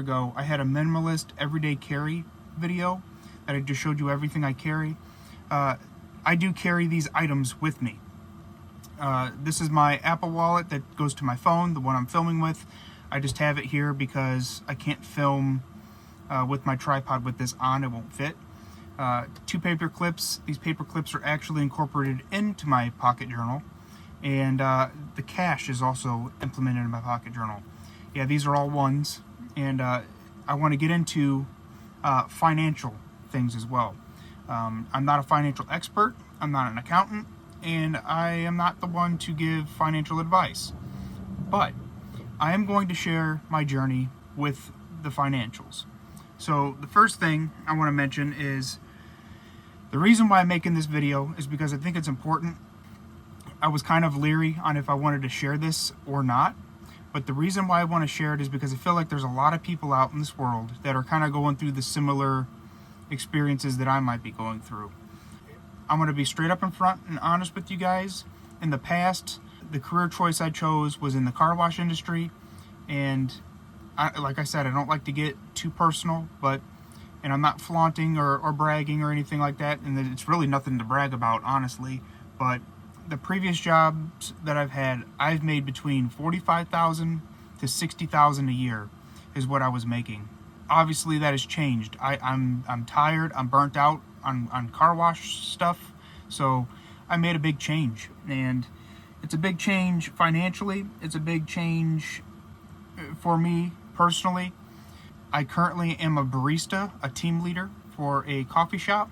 ago, I had a minimalist everyday carry video that I just showed you everything I carry. I do carry these items with me. This is my Apple Wallet that goes to my phone, the one I'm filming with. I just have it here because I can't film with my tripod with this on, it won't fit. 2 paper clips. These paper clips are actually incorporated into my pocket journal, and the cache is also implemented in my pocket journal. Yeah, these are all ones, and I want to get into financial things as well. I'm not a financial expert, I'm not an accountant, and I am not the one to give financial advice, but I am going to share my journey with the financials. So the first thing I want to mention is the reason why I'm making this video is because I think it's important. I was kind of leery on if I wanted to share this or not, but the reason why I want to share it is because I feel like there's a lot of people out in this world that are kind of going through the similar experiences that I might be going through. I'm going to be straight up in front and honest with you guys. In the past, the career choice I chose was in the car wash industry, and like I said, I don't like to get too personal, and I'm not flaunting or bragging or anything like that, and it's really nothing to brag about, honestly, but the previous jobs that I've had, I've made between $45,000 to $60,000 a year is what I was making. Obviously that has changed. I'm tired, I'm burnt out on car wash stuff, so I made a big change, and it's a big change financially, it's a big change for me personally. I currently am a barista, a team leader for a coffee shop.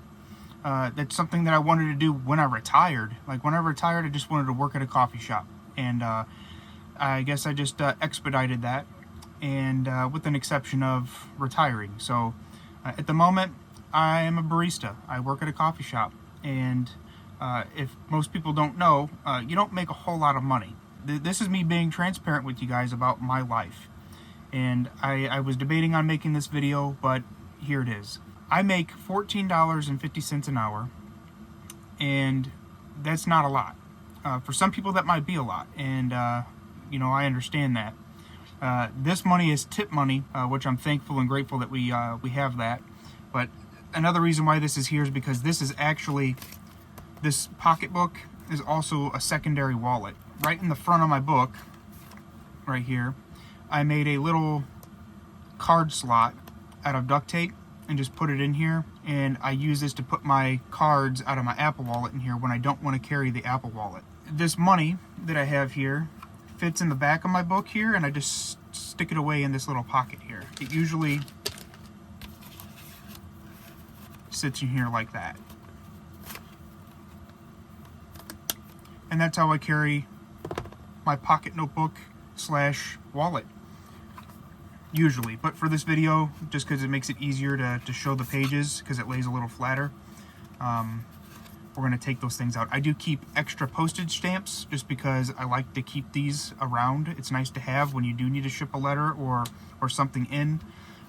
That's something that I wanted to do when I retired. Like when I retired, I just wanted to work at a coffee shop, and I guess I just expedited that, and with an exception of retiring. So at the moment, I am a barista. I work at a coffee shop, and if most people don't know, you don't make a whole lot of money. This is me being transparent with you guys about my life, and I was debating on making this video, but here it is. I make $14.50 an hour, and that's not a lot. For some people that might be a lot, and you know, I understand that. This money is tip money, which I'm thankful and grateful that we have that. But another reason why this is here is because this is actually, this pocketbook is also a secondary wallet. Right in the front of my book, right here, I made a little card slot out of duct tape and just put it in here, and I use this to put my cards out of my Apple Wallet in here when I don't want to carry the Apple Wallet. This money that I have here fits in the back of my book here, and I just stick it away in this little pocket here. It usually sits in here like that. And that's how I carry my pocket notebook / wallet. Usually, but for this video, just because it makes it easier to show the pages, because it lays a little flatter, we're going to take those things out. I do keep extra postage stamps just because I like to keep these around. It's nice to have when you do need to ship a letter or something in.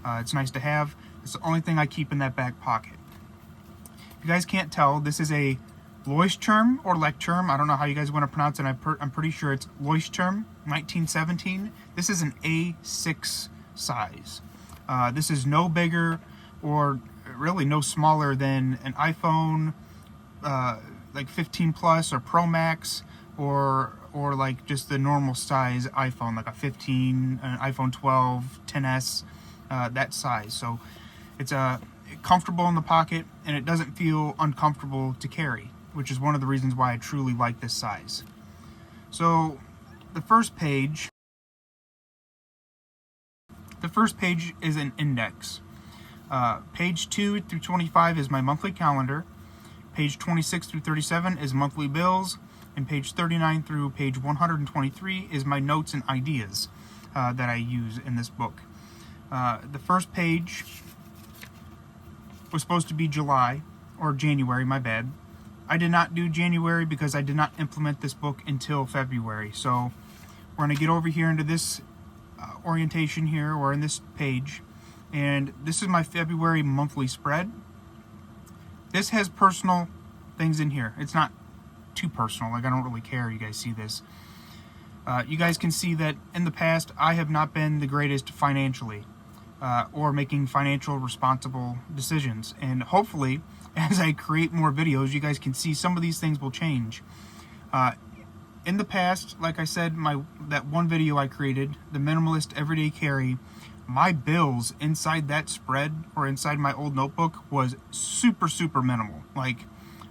It's nice to have. It's the only thing I keep in that back pocket. If you guys can't tell, this is a LEUCHTTURM or LEUCHTTURM. I don't know how you guys want to pronounce it. I'm pretty sure it's LEUCHTTURM 1917. This is an A6 size. This is no bigger or really no smaller than an iPhone like 15 Plus or Pro Max, or like just the normal size iPhone, like a 15, an iPhone 12, 10s, that size. So it's comfortable in the pocket, and it doesn't feel uncomfortable to carry, which is one of the reasons why I truly like this size. So the first page is an index. Page 2 through 25 is my monthly calendar. Page 26 through 37 is monthly bills, and page 39 through page 123 is my notes and ideas that I use in this book. The first page was supposed to be July, or January, my bad. I did not do January because I did not implement this book until February. So we're going to get over here into this orientation here, or in this page, and this is my February monthly spread. This has personal things in here. It's not too personal, like I don't really care. You guys see this. You guys can see that in the past I have not been the greatest financially. or making financial responsible decisions. And hopefully, as I create more videos, you guys can see some of these things will change. In the past, like I said, that one video I created, the minimalist everyday carry, my bills inside that spread or inside my old notebook was super minimal. Like,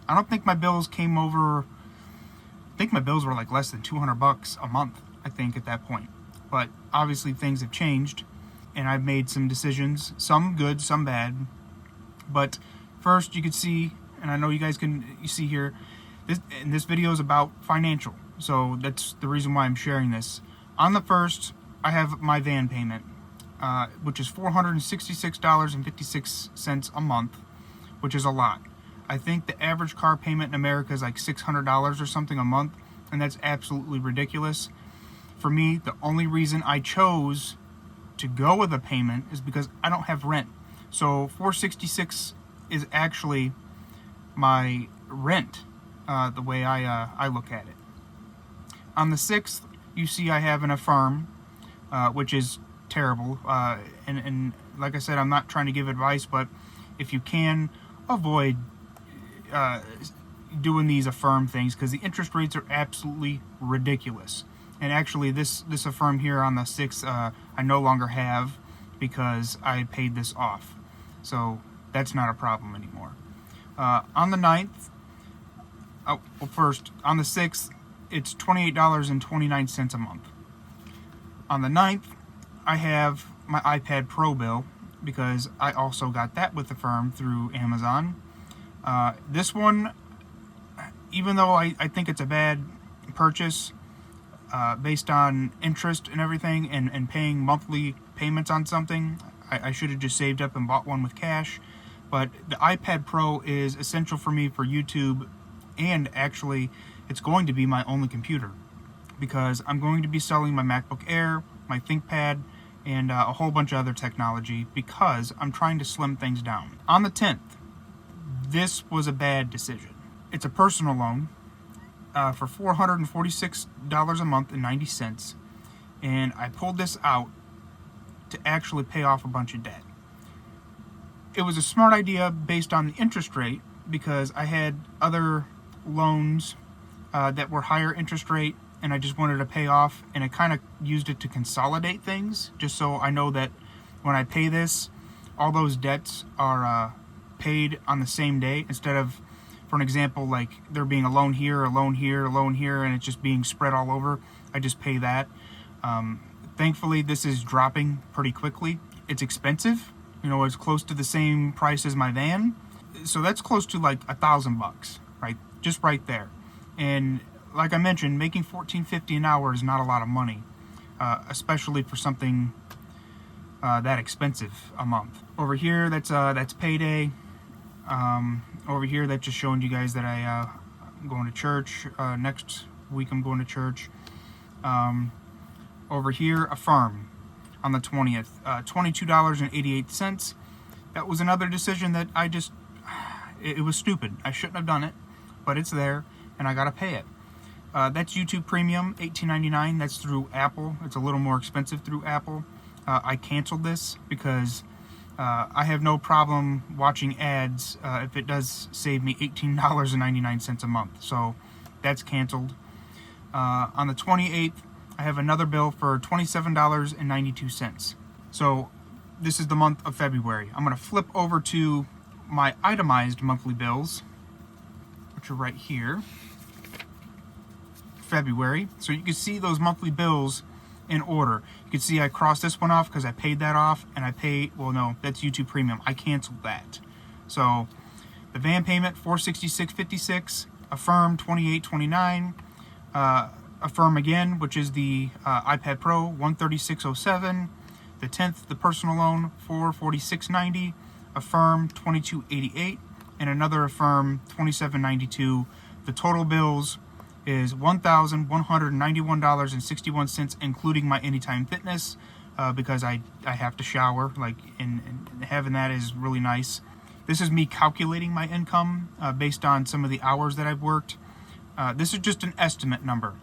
I don't think my bills came over, I think my bills were like less than $200 a month, I think, at that point. But obviously things have changed, and I've made some decisions, some good, some bad. But first, you can see, and I know you guys you see here, this video is about financial. So that's the reason why I'm sharing this. On the first, I have my van payment, which is $466.56 a month, which is a lot. I think the average car payment in America is like $600 or something a month, and that's absolutely ridiculous. For me, the only reason I chose to go with a payment is because I don't have rent. So $466 is actually my rent, the way I look at it. On the 6th, you see I have an Affirm, which is terrible. And like I said, I'm not trying to give advice, but if you can, avoid doing these Affirm things, because the interest rates are absolutely ridiculous. And actually, this Affirm here on the 6th, I no longer have because I paid this off. So that's not a problem anymore. On the 9th, first, on the 6th, it's $28.29 a month. On the 9th, I have my iPad Pro bill because I also got that with Affirm through Amazon. This one, even though I think it's a bad purchase based on interest and everything and paying monthly payments on something, I should have just saved up and bought one with cash. But the iPad Pro is essential for me for YouTube, and actually it's going to be my only computer because I'm going to be selling my MacBook Air, my ThinkPad, and a whole bunch of other technology because I'm trying to slim things down. On the 10th, this was a bad decision. It's a personal loan for $446 a month and 90 cents, and I pulled this out to actually pay off a bunch of debt. It was a smart idea based on the interest rate because I had other loans that were higher interest rate, and I just wanted to pay off, and I kind of used it to consolidate things, just so I know that when I pay this, all those debts are paid on the same day, instead of, for an example, like there being a loan here, a loan here, a loan here, and it's just being spread all over. I just pay that. Thankfully, this is dropping pretty quickly. It's expensive. You know, it's close to the same price as my van. So that's close to like $1,000, right? Just right there. And like I mentioned, making $14.50 an hour is not a lot of money, especially for something that expensive a month. Over here, that's payday. Over here, that's just showing you guys that I'm going to church. Next week, I'm going to church. Over here, Affirm on the 20th, $22.88. That was another decision that it was stupid. I shouldn't have done it, but it's there, and I gotta pay it. That's YouTube Premium, $18.99. That's through Apple. It's a little more expensive through Apple. I canceled this because I have no problem watching ads if it does save me $18.99 a month. So that's canceled. On the 28th, I have another bill for $27.92. So this is the month of February. I'm going to flip over to my itemized monthly bills, which are right here. February. So you can see those monthly bills in order. You can see I crossed this one off because I paid that off, and I paid, well, no, that's YouTube Premium. I canceled that. So the van payment, $466.56, Affirm, $28.29, Affirm again, which is the iPad Pro, $136.07, the 10th, the personal loan, $446.90, Affirm, $22.88, and another Affirm, $27.92. The total bills is $1,191.61, including my Anytime Fitness, because I have to shower, and having that is really nice. This is me calculating my income based on some of the hours that I've worked. This is just an estimate number.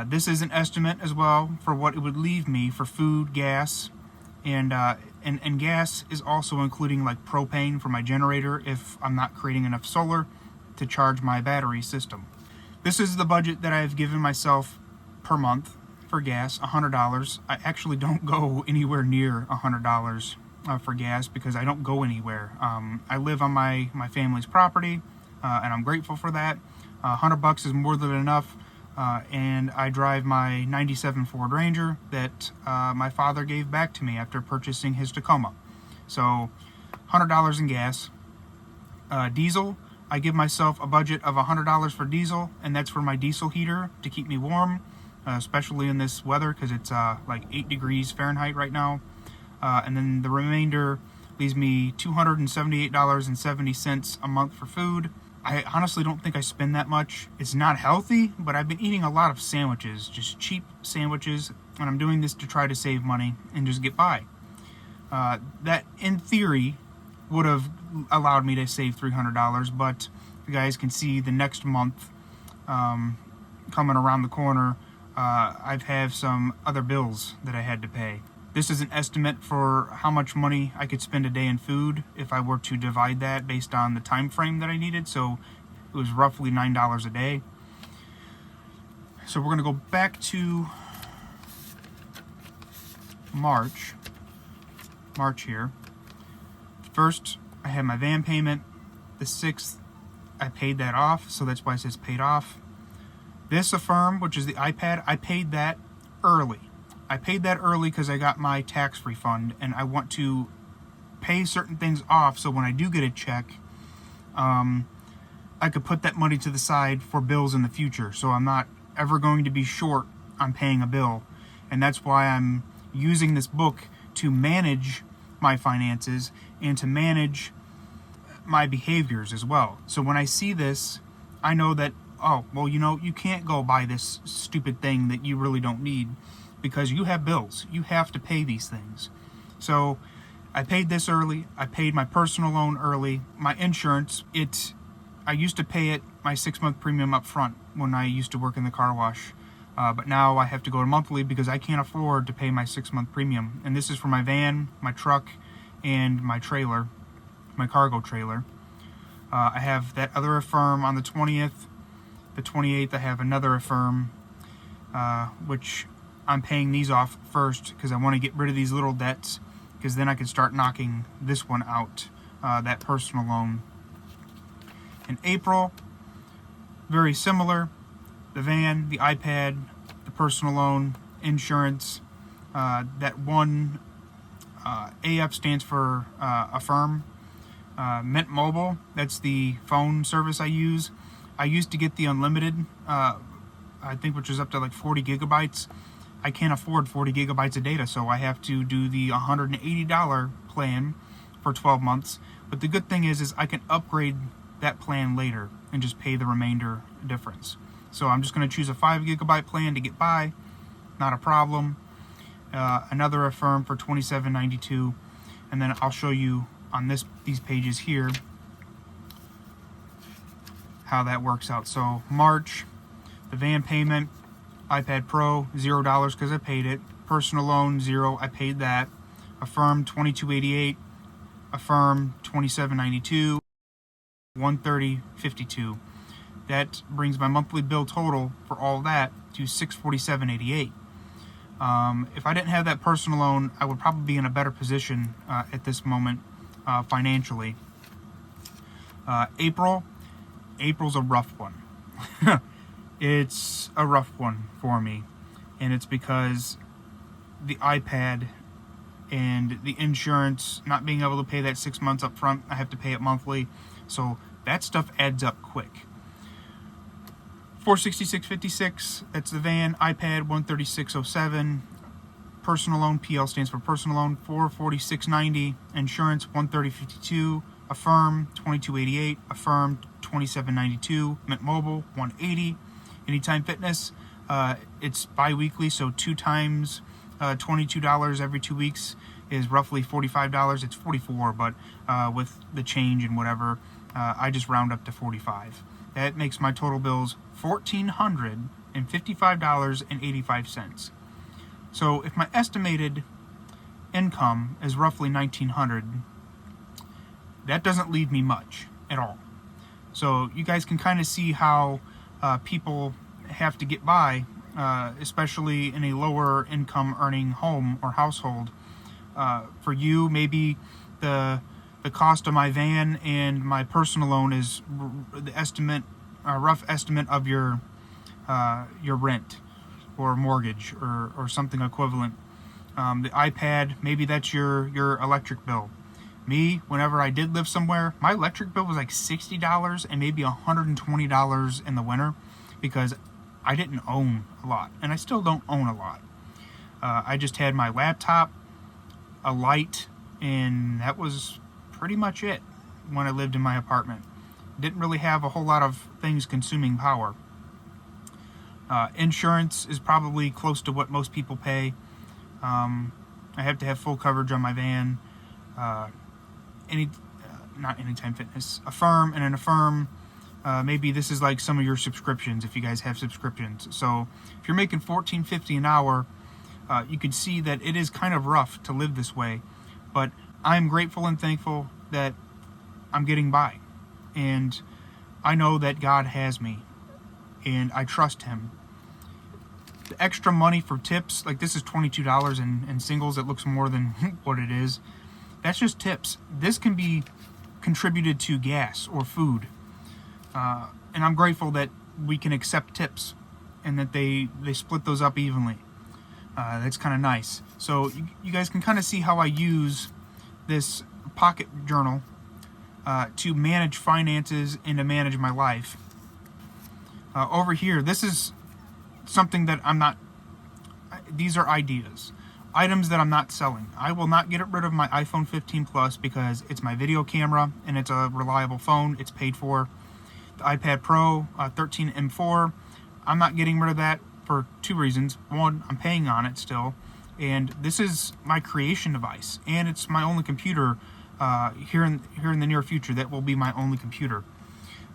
This is an estimate as well for what it would leave me for food, gas, And gas is also including like propane for my generator if I'm not creating enough solar to charge my battery system. This is the budget that I've given myself per month for gas, $100. I actually don't go anywhere near $100 for gas because I don't go anywhere. I live on my family's property, and I'm grateful for that. $100 is more than enough, and I drive my '97 Ford Ranger that my father gave back to me after purchasing his Tacoma. So $100 in gas. Diesel, I give myself a budget of $100 for diesel, and that's for my diesel heater to keep me warm, especially in this weather because it's like 8 degrees Fahrenheit right now. And then the remainder leaves me $278.70 a month for food. I honestly don't think I spend that much. It's not healthy, but I've been eating a lot of sandwiches, just cheap sandwiches, and I'm doing this to try to save money and just get by. That, in theory, would have allowed me to save $300, but you guys can see the next month coming around the corner, I have some other bills that I had to pay. This is an estimate for how much money I could spend a day in food if I were to divide that based on the time frame that I needed. So it was roughly $9 a day. So we're going to go back to March here. First, I had my van payment. The 6th, I paid that off, so that's why it says paid off. This Affirm, which is the iPad, I paid that early. I paid that early because I got my tax refund, and I want to pay certain things off so when I do get a check, I could put that money to the side for bills in the future, so I'm not ever going to be short on paying a bill. And that's why I'm using this book to manage my finances and to manage my behaviors as well. So when I see this, I know that, oh, well, you know, you can't go buy this stupid thing that you really don't need because you have bills. You have to pay these things. So I paid this early. I paid my personal loan early. My insurance, I used to pay it, my 6-month premium up front when I used to work in the car wash. But now I have to go to monthly because I can't afford to pay my 6-month premium. And this is for my van, my truck, and my trailer, my cargo trailer. I have that other Affirm on the 20th. The 28th, I have another Affirm, which I'm paying these off first because I want to get rid of these little debts because then I can start knocking this one out, that personal loan. In April, very similar. The van, the iPad, the personal loan, insurance. That one, AF stands for Affirm. Mint Mobile, that's the phone service I use. I used to get the unlimited, I think, which is up to like 40 gigabytes. I can't afford 40 gigabytes of data, so I have to do the $180 plan for 12 months. But the good thing is I can upgrade that plan later and just pay the remainder difference. So I'm just going to choose a 5 gigabyte plan to get by, not a problem. Another Affirm for $27.92, and then I'll show you on these pages here how that works out. So March, the van payment, iPad Pro, $0 because I paid it. Personal loan, $0, I paid that. Affirm, $22.88. Affirm, $27.92. $130.52. That brings my monthly bill total for all that to $647.88. If I didn't have that personal loan, I would probably be in a better position at this moment financially. April's a rough one. It's a rough one for me, and it's because the iPad and the insurance, not being able to pay that 6 months up front, I have to pay it monthly, so that stuff adds up quick. $466.56, that's the van. iPad, $136.07. Personal loan, PL stands for personal loan, $446.90. Insurance, $130.52. Affirm, $22.88. Affirm, $27.92. Mint Mobile, $180. Anytime Fitness, it's bi-weekly, so 2 times $22 every 2 weeks is roughly $45. It's $44, but with the change and whatever, I just round up to $45. That makes my total bills $1,455.85. So if my estimated income is roughly $1,900. That doesn't leave me much at all. So you guys can kind of see how people have to get by, especially in a lower income earning home or household. For you, maybe the cost of my van and my personal loan is the estimate, rough estimate of your rent or mortgage or something equivalent. The iPad, maybe that's your electric bill. Me, whenever I did live somewhere, my electric bill was like $60 and maybe $120 in the winter because I didn't own a lot, and I still don't own a lot. I just had my laptop, a light, and that was pretty much it when I lived in my apartment. Didn't really have a whole lot of things consuming power. Insurance is probably close to what most people pay. I have to have full coverage on my van. Not Anytime Fitness, Affirm, and an Affirm. Maybe this is like some of your subscriptions if you guys have subscriptions. So if you're making $14.50 an hour, you can see that it is kind of rough to live this way. But I'm grateful and thankful that I'm getting by. And I know that God has me. And I trust Him. The extra money for tips, like this is $22 in singles. It looks more than what it is. That's just tips. This can be contributed to gas or food. And I'm grateful that we can accept tips and that they split those up evenly. That's kind of nice. So you guys can kind of see how I use this pocket journal to manage finances and to manage my life. Over here, this is something that these are ideas. Items that I'm not selling. I will not get rid of my iPhone 15 Plus because it's my video camera and it's a reliable phone. It's paid for. The iPad Pro 13 M4, I'm not getting rid of that for two reasons. One, I'm paying on it still, and this is my creation device, and it's my only computer here in the near future. That will be my only computer.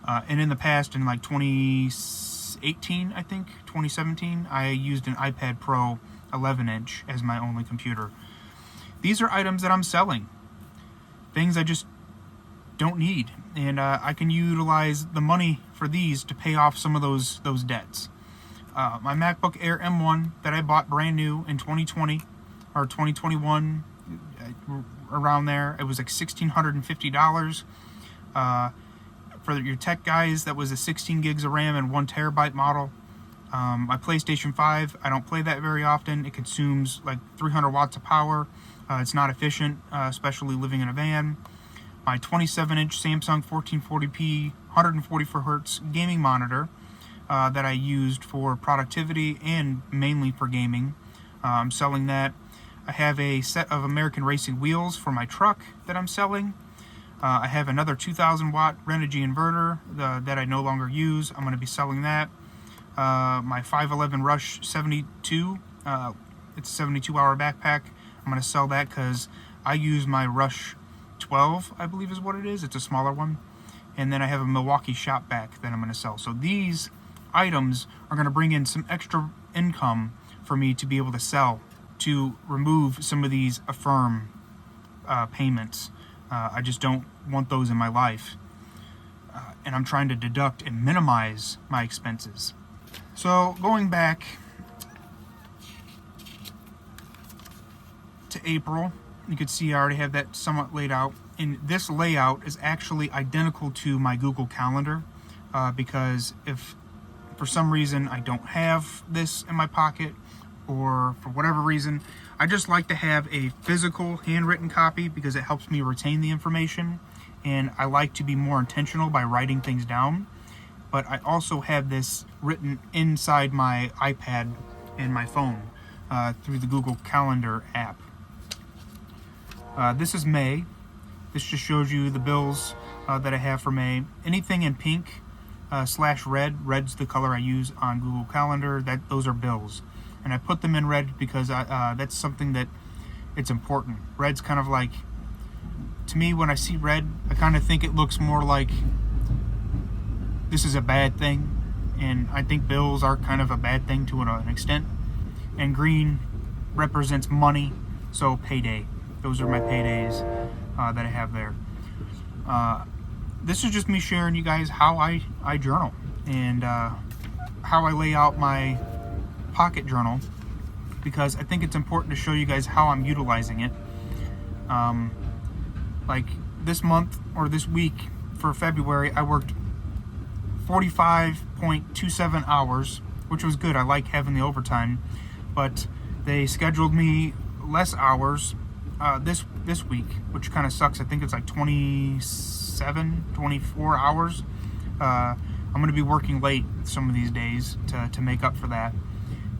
And in the past, in like 2018, I think 2017, I used an iPad Pro 11-inch as my only computer. These are items that I'm selling, things I just don't need, and I can utilize the money for these to pay off some of those debts. My MacBook Air M1 that I bought brand new in 2020 or 2021, around there, it was like $1,650. For your tech guys, that was a 16 gigs of RAM and 1 terabyte model. My PlayStation 5, I don't play that very often. It consumes like 300 watts of power. It's not efficient, especially living in a van. My 27-inch Samsung 1440p 144 hertz gaming monitor that I used for productivity and mainly for gaming. I'm selling that. I have a set of American Racing wheels for my truck that I'm selling. I have another 2,000 watt Renogy inverter that I no longer use. I'm going to be selling that. My 511 Rush 72, it's a 72-hour backpack. I'm going to sell that because I use my Rush 12, I believe is what it is. It's a smaller one. And then I have a Milwaukee shop vac that I'm going to sell. So these items are going to bring in some extra income for me to be able to sell, to remove some of these Affirm payments. I just don't want those in my life. And I'm trying to deduct and minimize my expenses. So going back to April, you can see I already have that somewhat laid out. And this layout is actually identical to my Google Calendar because if for some reason I don't have this in my pocket, or for whatever reason, I just like to have a physical handwritten copy because it helps me retain the information, and I like to be more intentional by writing things down. But I also have this written inside my iPad and my phone through the Google Calendar app. This is May. This just shows you the bills that I have for May. Anything in pink / red. Red's the color I use on Google Calendar. Those are bills. And I put them in red because that's something that it's important. Red's kind of like, to me, when I see red, I kind of think it looks more like this is a bad thing. And I think bills are kind of a bad thing to an extent. And green represents money. So payday. Those are my paydays that I have there. This is just me sharing you guys how I journal and how I lay out my pocket journal, because I think it's important to show you guys how I'm utilizing it. Like this month or this week for February, I worked 45.27 hours, which was good. I like having the overtime, but they scheduled me less hours this week, which kind of sucks. I think it's like 24 hours. I'm going to be working late some of these days to make up for that,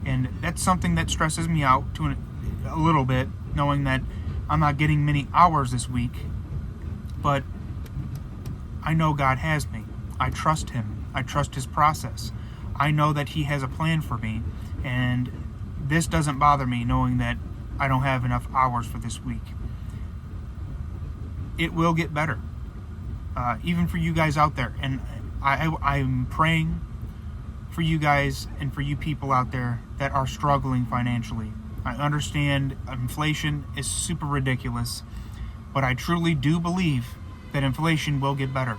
and that's something that stresses me out a little bit, knowing that I'm not getting many hours this week. But I know God has me. I trust Him. I trust His process. I know that He has a plan for me, and this doesn't bother me, knowing that I don't have enough hours for this week. It will get better, even for you guys out there. And I'm praying for you guys and for you people out there that are struggling financially. I understand inflation is super ridiculous, but I truly do believe that inflation will get better.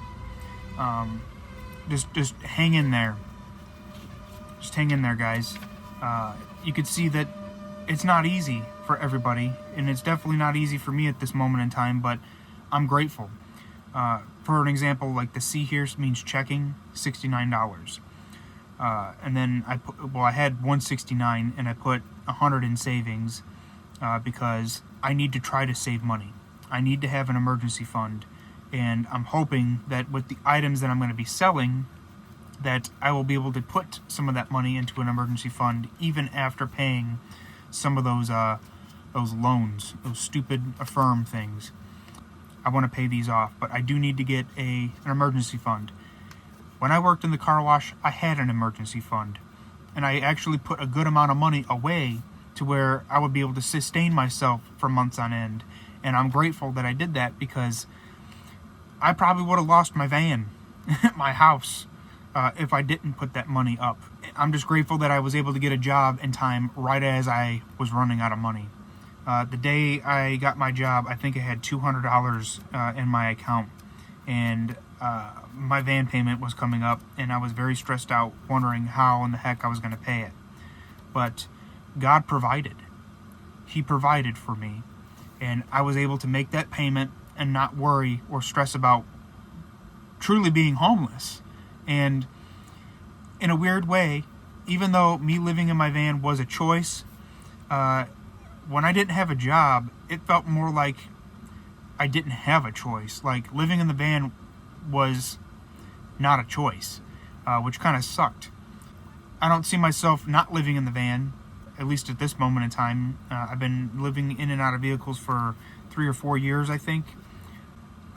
Just hang in there. Just hang in there, guys. You could see that it's not easy for everybody, and it's definitely not easy for me at this moment in time, but I'm grateful. For an example, like the C here means checking, $69. And then I had $169 and I put $100 in savings because I need to try to save money. I need to have an emergency fund, and I'm hoping that with the items that I'm going to be selling, that I will be able to put some of that money into an emergency fund even after paying some of those loans, those stupid Affirm things. I want to pay these off, but I do need to get an emergency fund. When I worked in the car wash, I had an emergency fund, and I actually put a good amount of money away to where I would be able to sustain myself for months on end. And I'm grateful that I did that, because I probably would have lost my van, my house, if I didn't put that money up. I'm just grateful that I was able to get a job in time right as I was running out of money. The day I got my job, I think I had $200 in my account, and my van payment was coming up, and I was very stressed out, wondering how in the heck I was going to pay it. But God provided. He provided for me, and I was able to make that payment and not worry or stress about truly being homeless. And in a weird way, even though me living in my van was a choice, when I didn't have a job, it felt more like I didn't have a choice. Like, living in the van was not a choice, which kind of sucked. I don't see myself not living in the van, at least at this moment in time. I've been living in and out of vehicles for 3 or 4 years, I think.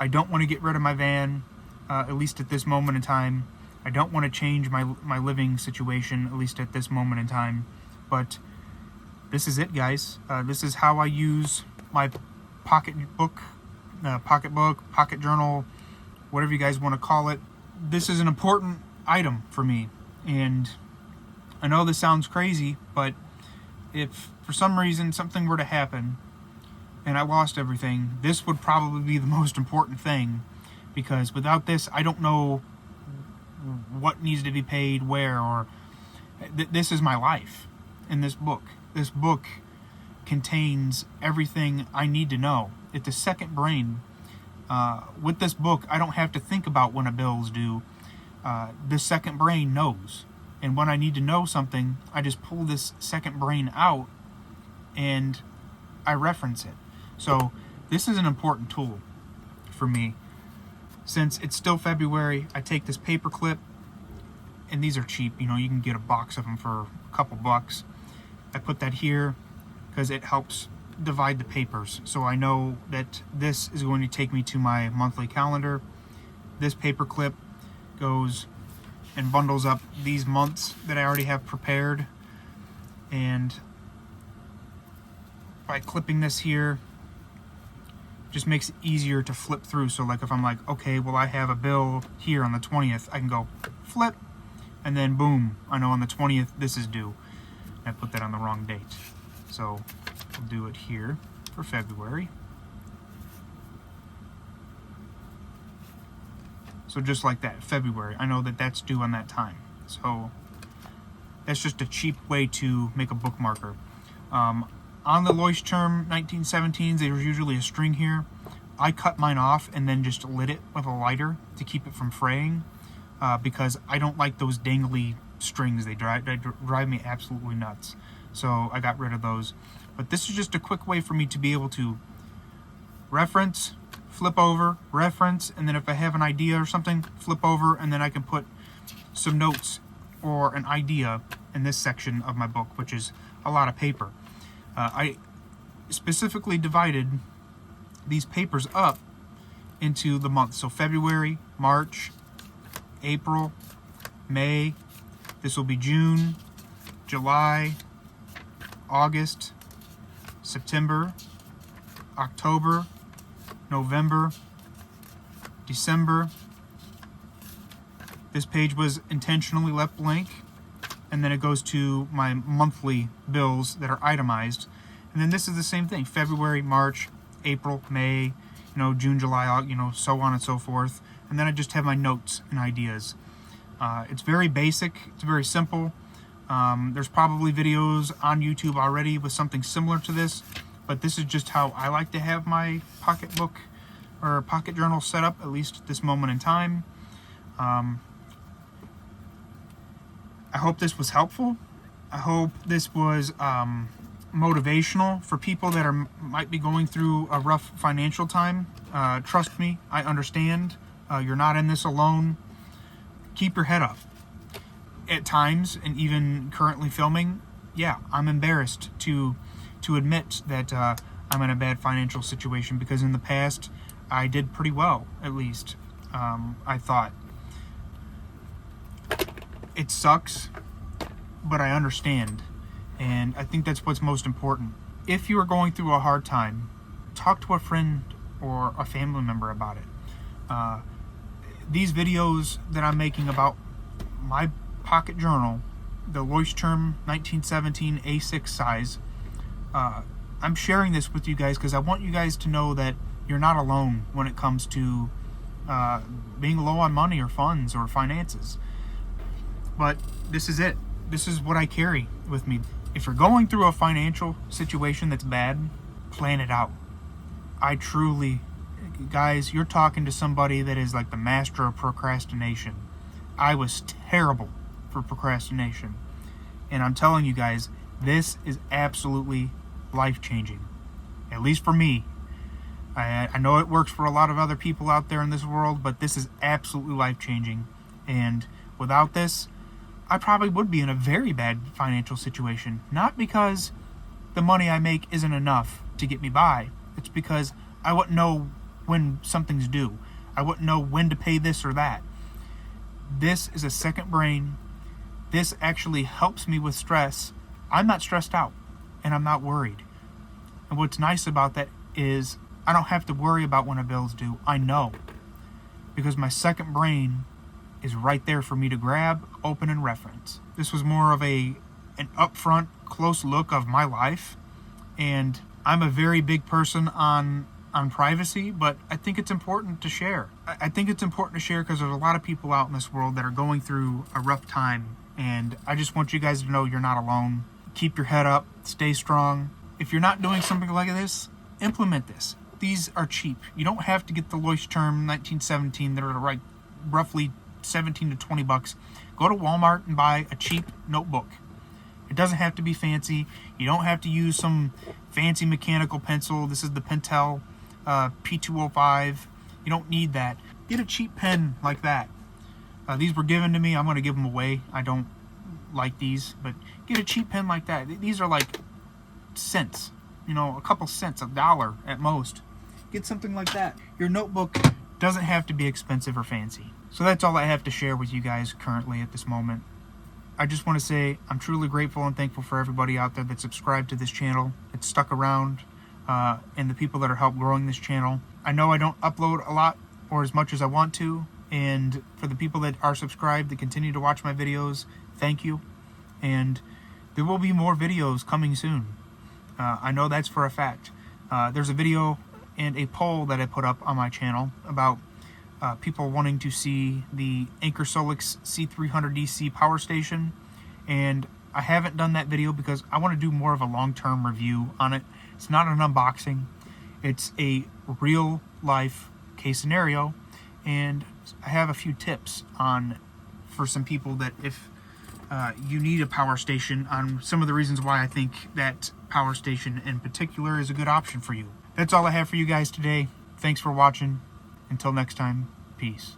I don't want to get rid of my van, at least at this moment in time. I don't want to change my living situation, at least at this moment in time. But this is it, guys. This is how I use my pocketbook, pocket journal, whatever you guys want to call it. This is an important item for me, and I know this sounds crazy, but if for some reason something were to happen and I lost everything, this would probably be the most important thing, because without this, I don't know what needs to be paid where, or this is my life in this book. This book contains everything I need to know. It's a second brain. With this book, I don't have to think about when a bill's due. This second brain knows. And when I need to know something, I just pull this second brain out and I reference it. So this is an important tool for me. Since it's still February, I take this paper clip, and these are cheap. You know, you can get a box of them for a couple bucks. I put that here because it helps divide the papers. So I know that this is going to take me to my monthly calendar. This paper clip goes and bundles up these months that I already have prepared. And by clipping this here, just makes it easier to flip through. So like if I'm like, okay, well I have a bill here on the 20th, I can go flip, and then boom, I know on the 20th this is due. I put that on the wrong date. So I'll do it here for February. So just like that, February. I know that that's due on that time. So that's just a cheap way to make a bookmarker. On the LEUCHTTURM 1917s, there's usually a string here. I cut mine off and then just lit it with a lighter to keep it from fraying, because I don't like those dangly strings. They drive me absolutely nuts. So I got rid of those. But this is just a quick way for me to be able to reference, flip over, reference, and then if I have an idea or something, flip over, and then I can put some notes or an idea in this section of my book, which is a lot of paper. I specifically divided these papers up into the months. So February, March, April, May, this will be June, July, August, September, October, November, December. This page was intentionally left blank, and then it goes to my monthly bills that are itemized. And then this is the same thing: February, March, April, May, June, July, August, so on and so forth. And then I just have my notes and ideas. It's very basic. It's very simple. There's probably videos on YouTube already with something similar to this, but this is just how I like to have my pocketbook or pocket journal set up, at least at this moment in time. I hope this was helpful. I hope this was motivational for people that might be going through a rough financial time. Trust me, I understand. You're not in this alone. Keep your head up. At times, and even currently filming, yeah, I'm embarrassed to admit that I'm in a bad financial situation, because in the past I did pretty well, at least. I thought. It sucks, but I understand, and I think that's what's most important. If you are going through a hard time, talk to a friend or a family member about it. These videos that I'm making about my pocket journal, the LEUCHTTURM 1917 A6 size, I'm sharing this with you guys because I want you guys to know that you're not alone when it comes to being low on money or funds or finances. But this is it. This is what I carry with me. If you're going through a financial situation that's bad, plan it out. I truly, guys, you're talking to somebody that is like the master of procrastination. I was terrible for procrastination. And I'm telling you guys, this is absolutely life-changing. At least for me. I know it works for a lot of other people out there in this world, but this is absolutely life-changing. And without this, I probably would be in a very bad financial situation. Not because the money I make isn't enough to get me by. It's because I wouldn't know when something's due. I wouldn't know when to pay this or that. This is a second brain. This actually helps me with stress. I'm not stressed out, and I'm not worried. And what's nice about that is I don't have to worry about when a bill's due. I know. Because my second brain is right there for me to grab, open, and reference. This was more of an upfront, close look of my life. And I'm a very big person on privacy, but I think it's important to share. I think it's important to share because there's a lot of people out in this world that are going through a rough time. And I just want you guys to know you're not alone. Keep your head up. Stay strong. If you're not doing something like this, implement this. These are cheap. You don't have to get the LEUCHTTURM 1917 that are like roughly 17 to 20 bucks. Go to Walmart and buy a cheap notebook. It doesn't have to be fancy. You don't have to use some fancy mechanical pencil. This is the Pentel P205. You don't need that. Get a cheap pen like that. These were given to me. I'm going to give them away. I don't like these, but get a cheap pen like that. These are like cents, a couple cents, $1 at most. Get something like that. Your notebook doesn't have to be expensive or fancy. So that's all I have to share with you guys currently at this moment. I just want to say I'm truly grateful and thankful for everybody out there that subscribed to this channel, that's stuck around, and the people that are helping growing this channel. I know I don't upload a lot or as much as I want to, and for the people that are subscribed that continue to watch my videos, thank you. And there will be more videos coming soon. I know that's for a fact. There's a video and a poll that I put up on my channel about people wanting to see the Anchor Solix C300 DC power station, and I haven't done that video because I want to do more of a long-term review on it. It's not an unboxing, it's a real life case scenario, and I have a few tips for some people that if you need a power station, on some of the reasons why I think that power station in particular is a good option for you. That's all I have for you guys today. Thanks for watching. Until next time, peace.